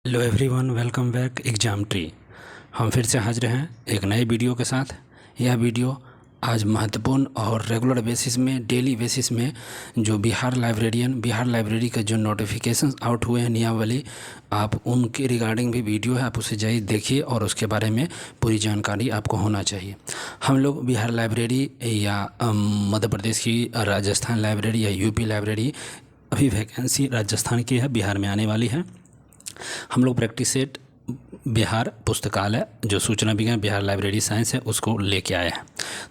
Hello everyone, welcome back exam tree. हम फिर से हाजिर हैं एक नए वीडियो के साथ। यह वीडियो आज महत्वपूर्ण और रेगुलर बेसिस में, डेली बेसिस में जो बिहार लाइब्रेरी के जो नोटिफिकेशंस आउट हुए हैं नियमावली, आप उनके रिगार्डिंग भी वीडियो है, आप उसे जाइए देखिए और उसके बारे में पूरी जानकारी आपको होना चाहिए। हम लोग बिहार लाइब्रेरी या मध्य प्रदेश की राजस्थान लाइब्रेरी या यूपी लाइब्रेरी, अभी वैकेंसी राजस्थान की है, बिहार में आने वाली है। हम लोग प्रैक्टिस सेट बिहार पुस्तकालय जो सूचना विज्ञान बिहार लाइब्रेरी साइंस है उसको लेके आए हैं।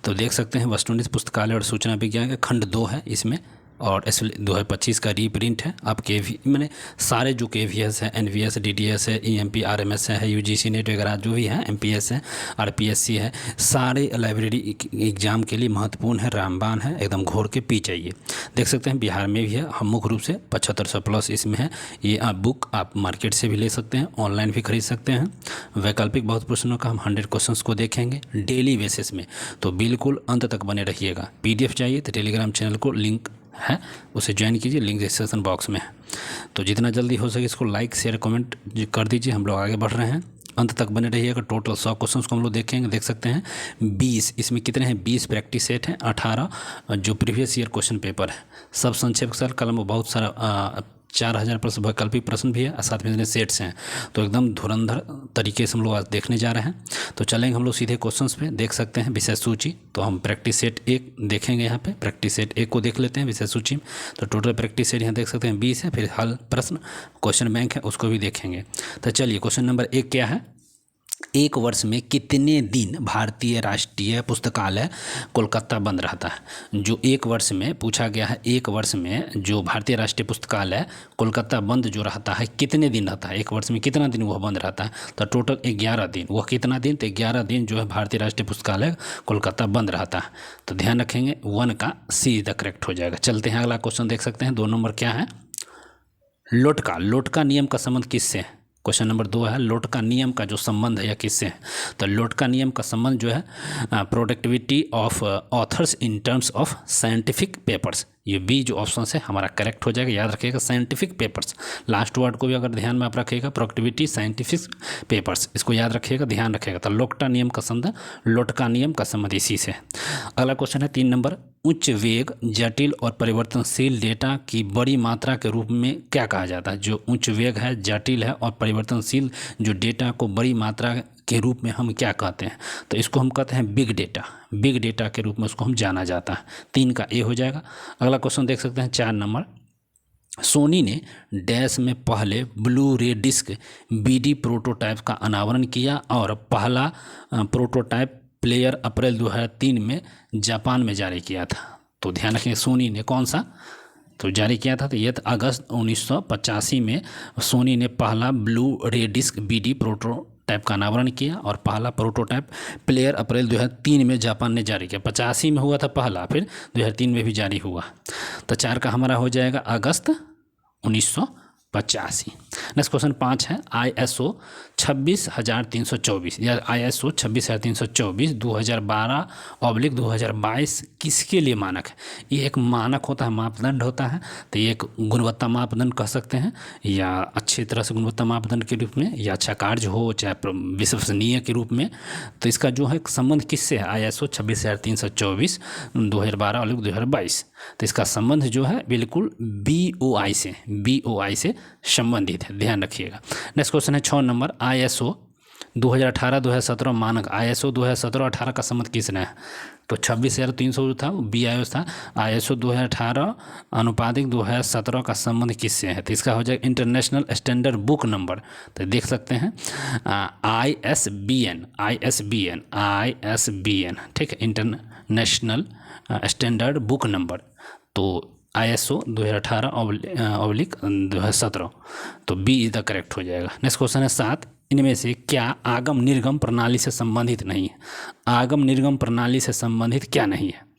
तो देख सकते हैं वस्तुनिष्ठ पुस्तकालय और सूचना विज्ञान का खंड 2 है इसमें, और इस 2025 का रीप्रिंट है। आप मैंने सारे जो KVS है, NVS, DDS है, EMP, RMS है, UGC नेट वगैरह जो भी है, MPS है, RPSC है, सारे लाइब्रेरी एग्ज़ाम के लिए महत्वपूर्ण है, रामबाण है, एकदम घोर के पी चाहिए। देख सकते हैं बिहार में भी है, हम मुख्य रूप से 7500 प्लस इसमें है। ये आप बुक आप मार्केट से भी ले सकते हैं, ऑनलाइन भी खरीद सकते हैं। वैकल्पिक बहुत प्रश्नों का हम 100 क्वेश्चंस को देखेंगे डेली बेसिस में, तो बिल्कुल अंत तक बने रहिएगा। PDF चाहिए तो टेलीग्राम चैनल को लिंक है, उसे ज्वाइन कीजिए, लिंक डिस्क्रिप्शन बॉक्स में है। तो जितना जल्दी हो सके इसको लाइक शेयर कमेंट कर दीजिए। हम लोग आगे बढ़ रहे हैं, अंत तक बने रहिएगा। टोटल 100 क्वेश्चंस को हम लोग देखेंगे। देख सकते हैं 20 इसमें कितने हैं, 20 प्रैक्टिस सेट हैं, 18 जो प्रीवियस ईयर क्वेश्चन पेपर है। सब संक्षेप के साथ कलम में बहुत सारा 4000 प्रश्न, वैकल्पिक प्रश्न भी है और साथ में इतने सेट्स हैं। तो एकदम धुरंधर तरीके से हम लोग आज देखने जा रहे हैं। तो चलेंगे हम लोग सीधे क्वेश्चंस पे। देख सकते हैं विषय सूची, तो हम प्रैक्टिस सेट 1 देखेंगे। यहाँ पे प्रैक्टिस सेट 1 को देख लेते हैं विषय सूची में। तो टोटल प्रैक्टिस सेट यहाँ देख सकते हैं 20 है। फिर हल प्रश्न क्वेश्चन बैंक है, उसको भी देखेंगे। तो चलिए क्वेश्चन नंबर 1 क्या है, एक वर्ष में कितने दिन भारतीय राष्ट्रीय पुस्तकालय कोलकाता बंद रहता है। जो एक वर्ष में पूछा गया है, एक वर्ष में जो भारतीय राष्ट्रीय पुस्तकालय कोलकाता बंद जो रहता है कितने दिन रहता है, एक वर्ष में कितना दिन वह बंद रहता है। तो टोटल 11 दिन। वह कितना दिन, तो 11 दिन जो है भारतीय राष्ट्रीय पुस्तकालय कोलकाता बंद रहता है। तो ध्यान रखेंगे 1 का C द करेक्ट हो जाएगा। चलते हैं अगला क्वेश्चन। देख सकते हैं 2 नंबर क्या है, लोटका नियम का संबंध किससे है। क्वेश्चन नंबर 2 है लोटका नियम का जो संबंध है या किससे है। तो लोटका नियम का संबंध जो है productivity of authors in terms of scientific papers. ये बी जो ऑप्शन है हमारा करेक्ट हो जाएगा। याद रखिएगा साइंटिफिक पेपर्स, लास्ट वर्ड को भी अगर ध्यान में आप रखिएगा, प्रोडक्टिविटी साइंटिफिक पेपर्स, इसको याद रखिएगा, ध्यान रखिएगा। तो लोटका नियम का संबंध लोटका नियम का संबंध इसी से। अगला क्वेश्चन है 3 नंबर, उच्च वेग, जटिल और परिवर्तनशील डेटा की बड़ी मात्रा के रूप में क्या कहा जाता है। जो उच्च वेग है, जटिल है और परिवर्तनशील जो डेटा को बड़ी मात्रा के रूप में हम क्या कहते हैं, तो इसको हम कहते हैं बिग डेटा। बिग डेटा के रूप में उसको हम जाना जाता है। 3 का A हो जाएगा। अगला क्वेश्चन देख सकते हैं 4 नंबर, सोनी ने डैश में पहले ब्लू रे डिस्क BD प्रोटोटाइप का अनावरण किया और पहला प्रोटोटाइप प्लेयर अप्रैल 2003 में जापान में जारी किया था। तो ध्यान रखें सोनी ने कौन सा तो जारी किया था, तो यह अगस्त 1985 में सोनी ने पहला ब्लू रे डिस्क BD प्रोटोटाइप का अनावरण किया और पहला प्रोटोटाइप प्लेयर अप्रैल 2003 में जापान ने जारी किया। 85 में हुआ था पहला, फिर 2003 में भी जारी हुआ। तो 4 का हमारा हो जाएगा अगस्त 1985। नेक्स्ट क्वेश्चन 5 है ISO 26324 या ISO 26324 2012/2022 किसके लिए मानक है। ये एक मानक होता है, मापदंड होता है। तो ये एक गुणवत्ता मापदंड कह सकते हैं, या अच्छी तरह से गुणवत्ता मापदंड के रूप में, या अच्छा कार्य हो, चाहे विश्वसनीय के रूप में। तो इसका जो है संबंध किससे है, ISO 26324 2012/2022। तो इसका संबंध जो है बिल्कुल BOI से संबंधित है, ध्यान रखिएगा। नेक्स्ट क्वेश्चन है 6 नंबर, ISO 2018-2017 मानक, ISO 2017-18 का संबंध किसने है। तो 26,300 जो था वो BIS था। ISO 2018 अनुपातिक 2017 का संबंध किससे है, तो इसका हो जाएगा इंटरनेशनल स्टैंडर्ड बुक नंबर। तो देख सकते हैं ISBN, ठीक है, इंटरनेशनल स्टैंडर्ड बुक नंबर। तो ISO 2018/2017, तो B इज द करेक्ट हो जाएगा। नेक्स्ट क्वेश्चन है 7, इनमें से क्या आगम निर्गम प्रणाली से संबंधित नहीं है। आगम निर्गम प्रणाली से संबंधित क्या नहीं है,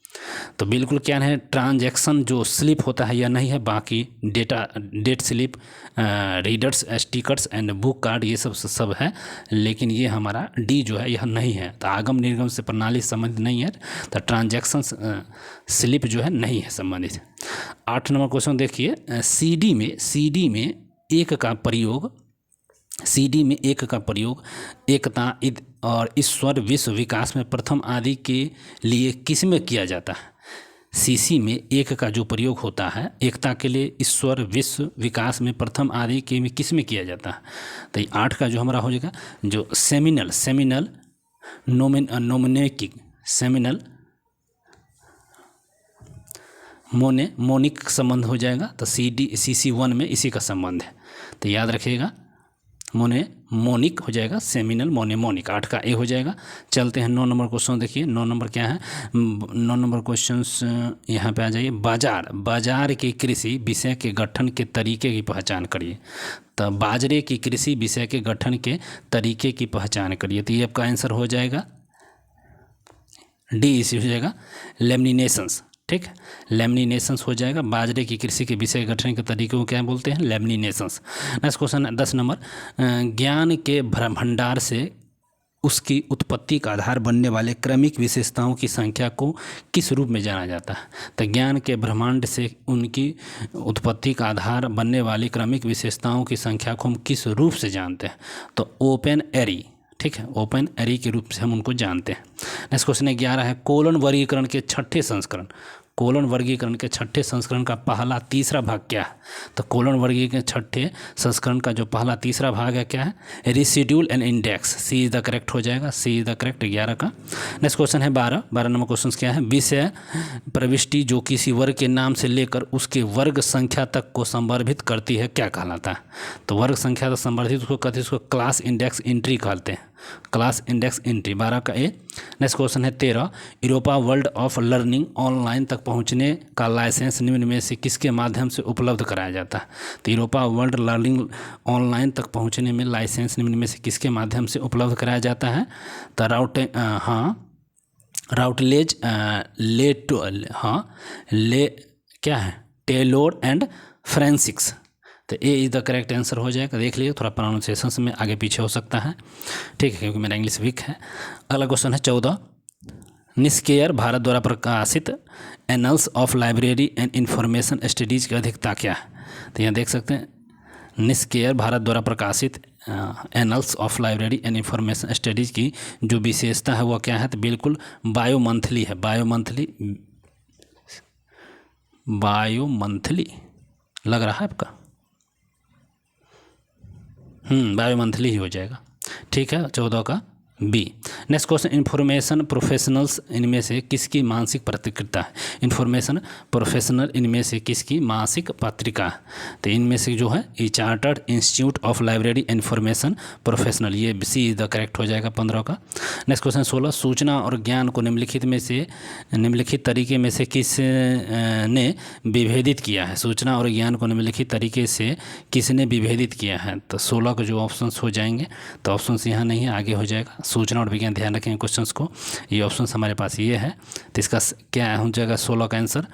तो बिल्कुल क्या है, ट्रांजैक्शन जो स्लिप होता है या नहीं है, बाकी date slip, readers stickers and book card ये सब है, लेकिन ये हमारा D जो है यह नहीं है। तो आगम निर्गम से प्रणाली संबंधित नहीं है, तो ट्रांजैक्शन स्लिप जो है नहीं है संबंधित। 8 नंबर क्वेश्चन देखिए, CD में 1 का प्रयोग CD में एक का प्रयोग एकता और ईश्वर विश्व विकास में प्रथम आदि के लिए किस में किया जाता है? CC में एक का जो प्रयोग होता है एकता के लिए, ईश्वर विश्व विकास में प्रथम आदि के में किस में किया जाता है? तो ये 8 का जो हमारा हो जाएगा जो सेमिनल नोमेनिक सेमिनल मोनिक संबंध हो जाएगा। तो CC1 में इसी का संबंध है, तो याद रखिएगा मोनिक हो जाएगा, सेमिनल मोनिक। 8 का ए हो जाएगा। चलते हैं 9 नंबर क्वेश्चन। देखिए 9 नंबर क्या है, 9 नंबर क्वेश्चन यहाँ पे आ जाइए। बाजार के कृषि विषय के गठन के तरीके की पहचान करिए। तो बाजरे की कृषि विषय के गठन के तरीके की पहचान करिए। तो ये आपका आंसर हो जाएगा डी, इसी हो जाएगा लेमिनेशंस। ठीक, लेमिनेशंस हो जाएगा। बाजरे की कृषि के विषय गठन के तरीके को क्या बोलते हैं? लेमिनेशंस। नेक्स्ट क्वेश्चन 10 नंबर, ज्ञान के भंडार से उसकी उत्पत्ति का आधार बनने वाले क्रमिक विशेषताओं की संख्या को किस रूप में जाना जाता है? तो ज्ञान के ब्रह्मांड से उनकी उत्पत्ति का आधार बनने वाली क्रमिक विशेषताओं की संख्या को हम किस रूप से जानते हैं? तो ओपन एरी। ठीक है, ओपन एरी के रूप से हम उनको जानते हैं। नेक्स्ट क्वेश्चन 11 है, कोलन वर्गीकरण के छठे संस्करण। कोलन वर्गीकरण के छठे संस्करण का पहला तीसरा भाग क्या है? तो कोलन वर्गीकरण के छठे संस्करण का जो पहला तीसरा भाग है क्या है? Residual and index. C is the correct हो जाएगा, सी इज द करेक्ट 11 का। नेक्स्ट क्वेश्चन है 12 नंबर क्वेश्चन क्या है? विषय प्रविष्टि जो किसी वर्ग के नाम से लेकर उसके वर्ग संख्या तक को संदर्भित करती है क्या कहलाता है? तो वर्ग संख्या तक संदर्भित उसको कहते हैं, उसको क्लास इंडेक्स एंट्री कहते हैं, क्लास इंडेक्स एंट्री। 12 का ए। नेक्स्ट क्वेश्चन है 13, Europa world of learning online तक पहुंचने का लाइसेंस निम्न में से किसके माध्यम से उपलब्ध कराया जाता है? तो यूरोपा वर्ल्ड लर्निंग ऑनलाइन तक पहुंचने में लाइसेंस निम्न में से किसके माध्यम से उपलब्ध कराया जाता है? तो राउटलेज क्या है? टेलोर एंड फ्रांसिस। तो A is the correct answer हो जाएगा। देख लीजिए थोड़ा प्रोनाउंसिएशन में आगे पीछे हो सकता है, ठीक है, क्योंकि मेरा इंग्लिश वीक है। अगला क्वेश्चन है 14, निस्केयर भारत द्वारा प्रकाशित annuls of library and information studies की अधिकता क्या है? तो यहाँ देख सकते हैं निस्केयर भारत द्वारा प्रकाशित annuls of library and information studies की जो विशेषता है वो क्या है? तो बिल्कुल बायो मंथली है, बायो मंथली लग रहा है आपका, बायो मंथली ही हो जाएगा। ठीक है, 14 का B. Next question, information professionals इनमें से किसकी मासिक पत्रिका है? इन्फॉर्मेशन प्रोफेशनल इनमें से किसकी मासिक पत्रिका है? तो इनमें से जो है ये chartered institute of library information professional, ये सी इज द करेक्ट हो जाएगा 15 का। नेक्स्ट क्वेश्चन 16, सूचना और ज्ञान को निम्नलिखित तरीके में से किस ने विभेदित किया है? सूचना और ज्ञान को निम्नलिखित तरीके से किसने विभेदित किया है? तो 16 के जो ऑप्शंस हो जाएंगे, तो ऑप्शंस यहाँ नहीं है, आगे हो जाएगा। सूचना और विज्ञान, ध्यान रखेंगे क्वेश्चंस को, ये ऑप्शंस हमारे पास ये है। तो इसका क्या हो जाएगा 16 का आंसर?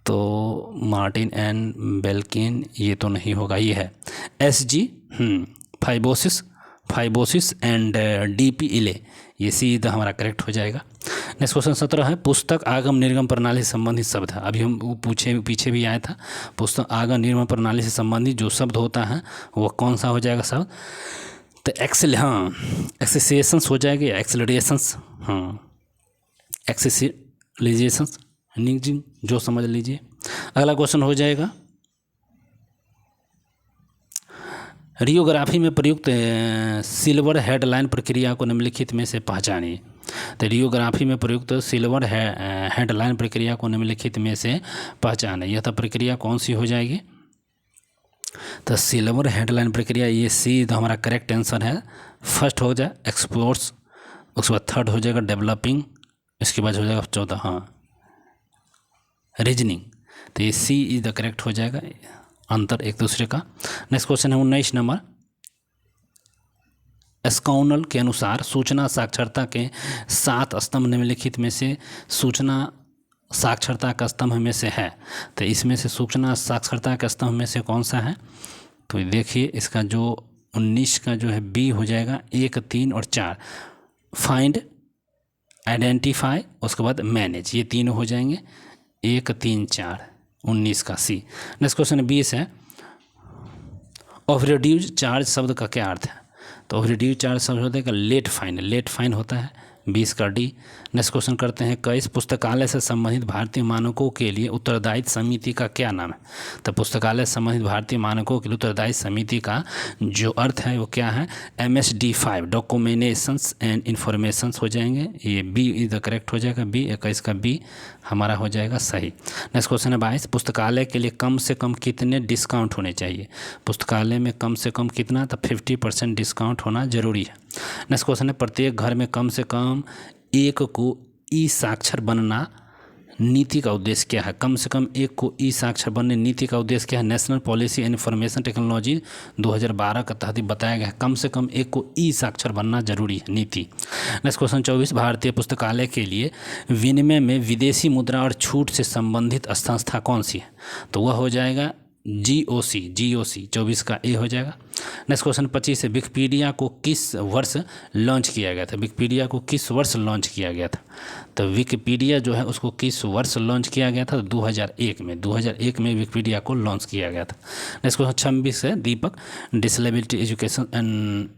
तो मार्टिन एंड बेल्किन, ये तो नहीं होगा, ये है SG फाइबोसिस एंड DP इले, ये सी तो हमारा करेक्ट हो जाएगा। नेक्स्ट क्वेश्चन 17 है, पुस्तक आगम निर्गम प्रणाली से संबंधित शब्द है। अभी हम पीछे भी आया था, पुस्तक आगम निर्गम प्रणाली से संबंधित जो शब्द होता है वो कौन सा हो जाएगा शब्द? तो एक्सेसिएशंस हो जाएगा या एक्सेलरेशंस, एक्सेसिलाइजेशंस, जो समझ लीजिए। अगला क्वेश्चन हो जाएगा, रियोग्राफी में प्रयुक्त सिल्वर हेडलाइन प्रक्रिया को निम्नलिखित में से पहचानिए। तो रियोग्राफी में प्रयुक्त सिल्वर हेडलाइन प्रक्रिया को निम्नलिखित में से पहचाने। यह तो प्रक्रिया कौन सी हो जाएगी? तो सिल्वर हेडलाइन प्रक्रिया, ये सी तो हमारा करेक्ट आंसर है। फर्स्ट हो जाए एक्सप्लोर्स, उसके बाद थर्ड हो जाएगा डेवलपिंग, इसके बाद हो जाएगा 14 रीजनिंग। तो ये सी इज द करेक्ट हो जाएगा, अंतर एक दूसरे का। नेक्स्ट क्वेश्चन है 19 नंबर, स्कॉनल के अनुसार सूचना साक्षरता के 7 स्तंभ निम्नलिखित में से सूचना साक्षरता का स्तंभ में से है। तो इसमें से सूचना साक्षरता का स्तंभ में से कौन सा है? तो देखिए इसका जो 19 का जो है बी हो जाएगा, 1, 3 और 4। फाइंड, आइडेंटिफाई, उसके बाद मैनेज, ये तीनों हो जाएंगे 1, 3, 4, 19 का सी। नेक्स्ट क्वेश्चन 20 है, ऑफ रिड्यूज चार्ज शब्द का क्या अर्थ है? तो ऑफ रिड्यूज चार्ज शब्द होता है लेट फाइन होता है 20 का डी। नेक्स्ट क्वेश्चन करते हैं 21 पुस्तकालय से संबंधित भारतीय मानकों के लिए उत्तरदायित्व समिति का क्या नाम है? तो पुस्तकालय से संबंधित भारतीय मानकों के लिए उत्तरदायित्व समिति का जो अर्थ है वो क्या है? MSD5 डॉक्यूमेंटेशंस एंड इंफॉर्मेशंस हो जाएंगे, ये बी इज द करेक्ट हो जाएगा, बी 21 का बी हमारा हो जाएगा सही। नेक्स्ट क्वेश्चन है 22 पुस्तकालय के लिए कम से कम कितने डिस्काउंट होने चाहिए? पुस्तकालय में कम से कम कितना? तो 50% डिस्काउंट होना जरूरी है। नेक्स्ट क्वेश्चन है प्रत्येक घर में कम से कम एक को ई साक्षर बनना नीति का उद्देश्य क्या है? कम से कम एक को ई साक्षर बनने नीति का उद्देश्य क्या है? National policy and information technology 2012 का तहत बताया गया है कम से कम एक को ई साक्षर बनना जरूरी है नीति। नेक्स्ट क्वेश्चन 24 भारतीय पुस्तकालय के लिए विनिमय में विदेशी मुद्रा और छूट से संबंधित संस्था कौन सी है? तो वह हो जाएगा GOC 24 का ए हो जाएगा। नेक्स्ट क्वेश्चन 25 है विकिपीडिया को किस वर्ष लॉन्च किया गया था? विकिपीडिया को किस वर्ष लॉन्च किया गया था? तो विकिपीडिया जो है उसको किस वर्ष लॉन्च किया गया था? 2001 में विकिपीडिया को लॉन्च किया गया था। नेक्स्ट क्वेश्चन 26 है दीपक डिसेबिलिटी एजुकेशन एंड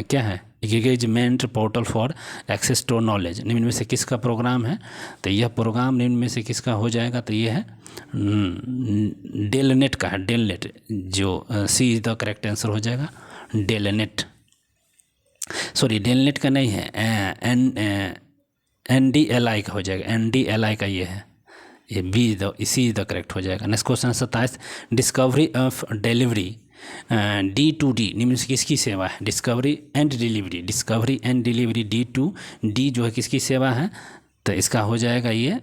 क्या है? Engagement portal for access to knowledge निम्न में से किसका प्रोग्राम है? तो यह प्रोग्राम निम्न में से किसका हो जाएगा? तो यह है डेलनेट का है, डेलनेट जो सी इज द करेक्ट आंसर हो जाएगा डेलनेट। सॉरी डेलनेट का नहीं है, NDLI का हो जाएगा, NDLI का ये है, ये बी इसी इज द करेक्ट हो जाएगा। Next question 27 discovery of delivery D2D निम्न से किसकी सेवा है? डिस्कवरी एंड डिलीवरी D2D जो है किसकी सेवा है? तो इसका हो जाएगा ये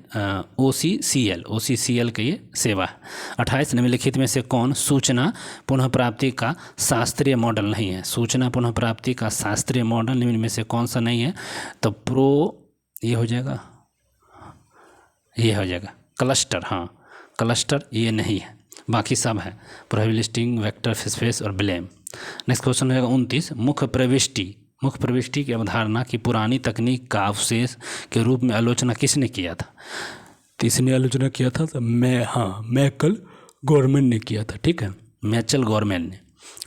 OCCL का ये सेवा है। 28 निम्नलिखित में से कौन सूचना पुनः प्राप्ति का शास्त्रीय मॉडल नहीं है? सूचना पुनः प्राप्ति का शास्त्रीय मॉडल निम्न में से कौन सा नहीं है? तो ये हो जाएगा क्लस्टर, हाँ क्लस्टर ये नहीं है, बाकी सब है प्रोबेबिलिस्टिक, वेक्टर, स्पेस और ब्लेम। नेक्स्ट क्वेश्चन रहेगा 29 मुख्य प्रविष्टि की अवधारणा की पुरानी तकनीक का अवशेष के रूप में आलोचना किसने किया था? तो इसने आलोचना किया था तो मैकल गवर्नमेंट ने किया था, ठीक है, मैचल गवर्नमेंट ने।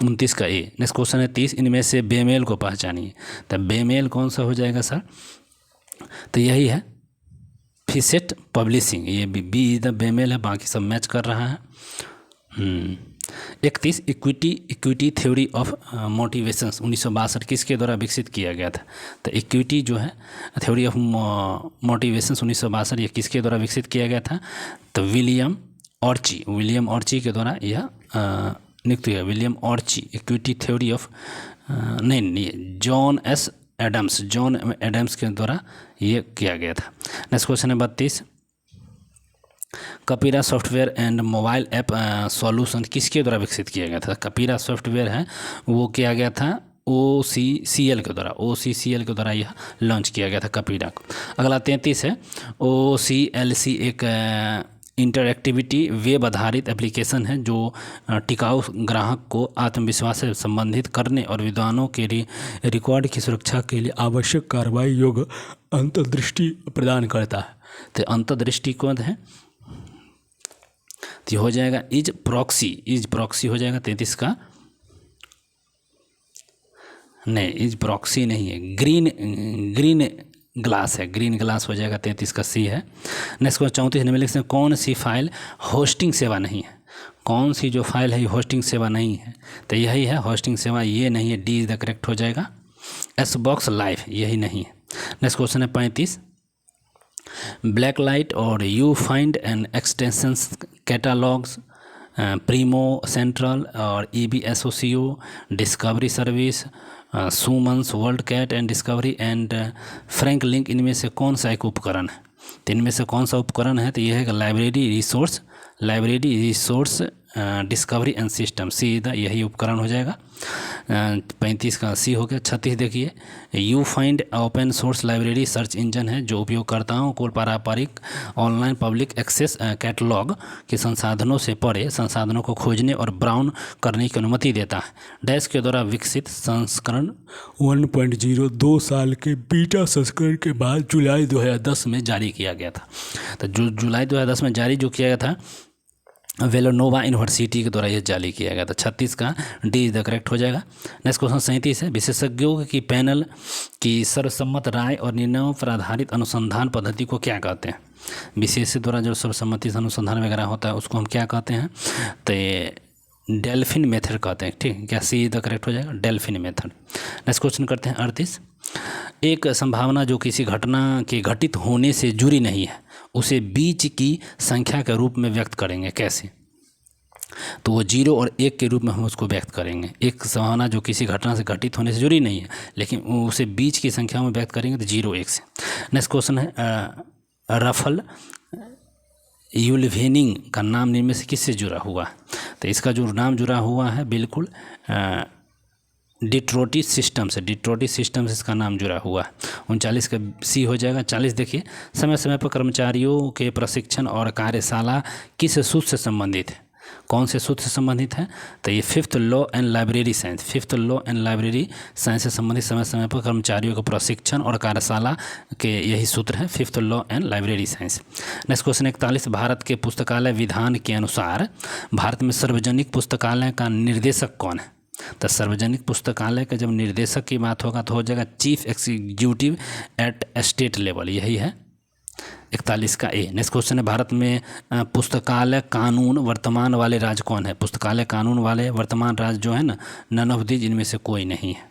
29 का ए। नेक्स्ट क्वेश्चन है 30 इनमें से बेमेल को पहचानिए। तो बेमेल कौन सा हो जाएगा सर? तो यही है फिशेट पब्लिशिंग, ये बी इज द बेमेल है, बाकी सब मैच कर रहा है। 31 इक्विटी थ्योरी ऑफ मोटिवेशंस 1962 किसके द्वारा विकसित किया गया था? तो इक्विटी जो है थ्योरी ऑफ मोटिवेशंस 1962 ये किसके द्वारा विकसित किया गया था? तो विलियम ऑर्ची के द्वारा यह नियुक्त हुआ। William Ouchi equity theory of John Adams के द्वारा ये किया गया था। नेक्स्ट क्वेश्चन है 32 कपीरा software and mobile app solution किसके द्वारा विकसित किया गया था? कपीरा सॉफ्टवेयर है वो किया गया था OCCL के द्वारा यह लॉन्च किया गया था कपीरा को। अगला 33 है OCLC एक इंटरएक्टिविटी वेब आधारित एप्लीकेशन है जो टिकाऊ ग्राहक को आत्मविश्वास से संबंधित करने और विद्वानों के रिकॉर्ड की सुरक्षा के लिए आवश्यक कार्रवाई योग्य अंतर्दृष्टि प्रदान करता है। तो अंतर्दृष्टि कौन है? तो हो जाएगा इज प्रॉक्सी हो जाएगा 33 का नहीं, इज प्रॉक्सी नहीं है, ग्रीन ग्लास है, ग्रीन ग्लास हो जाएगा 33 का सी है। नेक्स्ट क्वेश्चन 34 निम्नलिखित में कौन सी फाइल होस्टिंग सेवा नहीं है? कौन सी जो फाइल है होस्टिंग सेवा नहीं है? तो यही है होस्टिंग सेवा, ये नहीं है, डी इज द करेक्ट हो जाएगा। SBox लाइव यही नहीं है। नेक्स्ट क्वेश्चन है 35 ब्लैक लाइट और VuFind and extensions catalogues Primo Central और EBSOCO discovery service Summons WorldCat and discovery and Franklin इनमें से कौन सा एक उपकरण है? तो इनमें से कौन सा उपकरण है? तो यह है library resource discovery and system, सीधा यही उपकरण हो जाएगा। 35 का सी हो गया। 36 देखिए you find open source library search engine है जो उपयोगकर्ताओं को पारंपरिक ऑनलाइन पब्लिक एक्सेस कैटलॉग के संसाधनों से परे संसाधनों को खोजने और ब्राउन करने की अनुमति देता है। डैश के द्वारा विकसित संस्करण 1.0 2 साल के बीटा संस्करण के बाद जुलाई 2010 में जारी किया गया था। तो जो जुलाई 2010 में जारी जो किया गया था वेलोनोवा यूनिवर्सिटी के द्वारा यह जारी किया गया था। 36 का डी इज द करेक्ट हो जाएगा। नेक्स्ट क्वेश्चन 37 है, विशेषज्ञों की पैनल की सर्वसम्मत राय और निर्णयों पर आधारित अनुसंधान पद्धति को क्या कहते हैं? विशेषज्ञ द्वारा जो सर्वसम्मति से अनुसंधान वगैरह होता है उसको हम क्या कहते हैं? तो ये डेल्फिन मेथड कहते हैं। ठीक है, क्या सी इज द करेक्ट हो जाएगा? Delphine method. नेक्स्ट क्वेश्चन करते हैं 38। एक संभावना जो किसी घटना के घटित होने से जुड़ी नहीं है उसे बीच की संख्या के रूप में व्यक्त करेंगे, कैसे? तो वो 0 और 1 के रूप में हम उसको व्यक्त करेंगे। एक संभावना जो किसी घटना से घटित होने से जुड़ी नहीं है लेकिन उसे बीच की संख्या में व्यक्त करेंगे तो 0 1 से। नेक्स्ट क्वेश्चन है, रफल यूल्वेनिंग का नाम निम्न में से किससे जुड़ा हुआ है? तो इसका जो नाम जुड़ा हुआ है बिल्कुल डिट्रोटिस सिस्टम से, डिट्रोटिस सिस्टम से इसका नाम जुड़ा हुआ है। 39 का सी हो जाएगा। 40 देखिए, समय समय पर कर्मचारियों के प्रशिक्षण और कार्यशाला किस सूत्र से संबंधित है? कौन से सूत्र से संबंधित है? तो ये 5th law and library science, 5th law and library science से संबंधित समय समय पर कर्मचारियों को प्रशिक्षण और कार्यशाला के यही सूत्र है, 5th law and library science. Next question 41, Bharat के पुस्तकालय विधान के अनुसार भारत में सार्वजनिक पुस्तकालय का निर्देशक कौन है? तो सार्वजनिक पुस्तकालय का जब निर्देशक की बात होगा तो हो जाएगा chief executive at state level, यही है 41 का ए। नेक्स्ट क्वेश्चन है, भारत में पुस्तकालय कानून वर्तमान वाले राज्य कौन है? पुस्तकालय कानून वाले वर्तमान राज्य जो है ना, नन ऑफ दीज, इनमें से कोई नहीं है।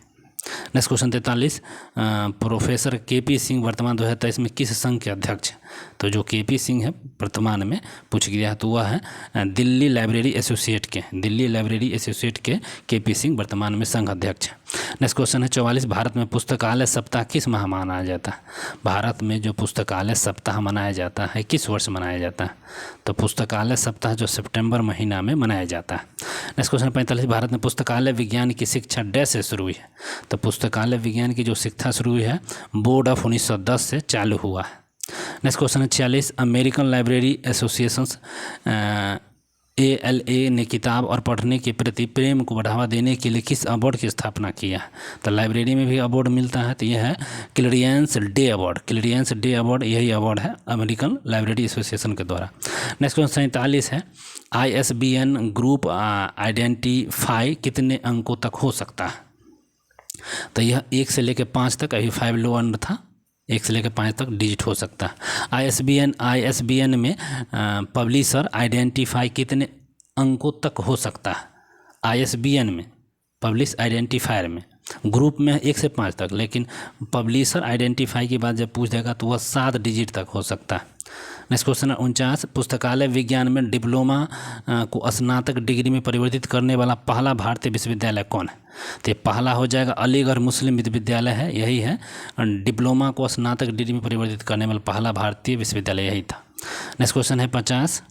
Next question 43, professor KP Singh वर्तमान 2023 में किस संघ के अध्यक्ष हैं? तो जो केपी सिंह है वर्तमान में पूछ गया तो वह है दिल्ली लाइब्रेरी एसोसिएट के, दिल्ली लाइब्रेरी एसोसिएट के केपी सिंह वर्तमान में संघ अध्यक्ष है। नेक्स्ट क्वेश्चन है 44, भारत में पुस्तकालय सप्ताह किस माह मनाया जाता है? भारत में जो पुस्तकालय सप्ताह मनाया जाता है किस वर्ष मनाया जाता है? तो पुस्तकालय सप्ताह जो सितंबर महीना में मनाया जाता है। नेक्स्ट क्वेश्चन 45, भारत में पुस्तकालय विज्ञान की शिक्षा डैश से शुरू हुई है? तो पुस्तकालय विज्ञान की जो शिक्षा शुरू हुई है बोर्ड ऑफ 1910 से चालू हुआ है। नेक्स्ट क्वेश्चन है 46, अमेरिकन लाइब्रेरी एसोसिएशन ALA ने किताब और पढ़ने के प्रति प्रेम को बढ़ावा देने के लिए किस अवार्ड की स्थापना किया है? तो लाइब्रेरी में भी अवार्ड मिलता है, तो यह है clearance day award. Clearance day award यही अवार्ड है अमेरिकन लाइब्रेरी एसोसिएशन के द्वारा। नेक्स्ट क्वेश्चन 47 है, ISBN ग्रुप आइडेंटिफाई कितने अंकों तक हो सकता है? तो यह 1 से लेकर 5 तक, अभी 5 लो अंड था, 1 से लेकर 5 तक डिजिट हो सकता है। ISBN में पब्लिशर आइडेंटिफाई कितने अंकों तक हो सकता है? ISBN में, पब्लिश आइडेंटिफायर में, ग्रुप में 1 से 5 तक, लेकिन पब्लिशर आइडेंटिफाई की बात जब पूछ देगा तो वह 7 डिजिट तक हो सकता है। नेक्स्ट क्वेश्चन है 49, पुस्तकालय विज्ञान में डिप्लोमा को स्नातक डिग्री में परिवर्तित करने वाला पहला भारतीय विश्वविद्यालय कौन है? तो ये पहला हो जाएगा अलीगढ़ मुस्लिम विश्वविद्यालय है, यही है डिप्लोमा को स्नातक डिग्री में परिवर्तित करने वाला पहला भारतीय विश्वविद्यालय यही था। नेक्स्ट क्वेश्चन है 50,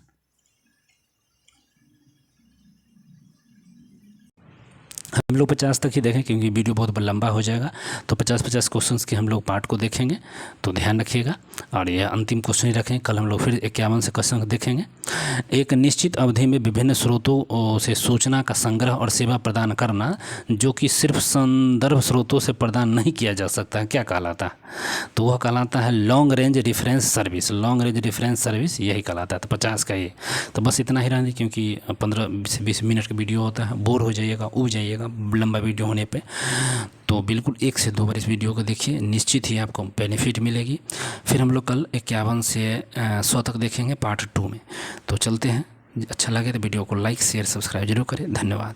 हम लोग 50 तक ही देखें क्योंकि वीडियो बहुत लंबा हो जाएगा, तो 50 क्वेश्चंस के हम लोग पार्ट को देखेंगे, तो ध्यान रखिएगा। और यह अंतिम क्वेश्चन ही रखें, कल हम लोग फिर 51 से क्वेश्चन देखेंगे। एक निश्चित अवधि में विभिन्न स्रोतों से सूचना का संग्रह और सेवा प्रदान करना जो कि सिर्फ संदर्भ स्रोतों से प्रदान नहीं किया जा सकता है, क्या कहलाता है? तो वह कहलाता है long range reference service. Long range reference service यही कहलाता है। तो 50 का ये, तो बस इतना ही रहने, क्योंकि 15 से 20 मिनट का वीडियो होता है, बोर हो जाइएगा, उब जाइएगा लंबा वीडियो होने पे। तो बिल्कुल 1 से 2 बार इस वीडियो को देखिए, निश्चित ही आपको बेनिफिट मिलेगी। फिर हम लोग कल 51 से 100 तक देखेंगे पार्ट 2 में। तो चलते हैं, अच्छा लगे तो वीडियो को लाइक शेयर सब्सक्राइब जरूर करें। धन्यवाद।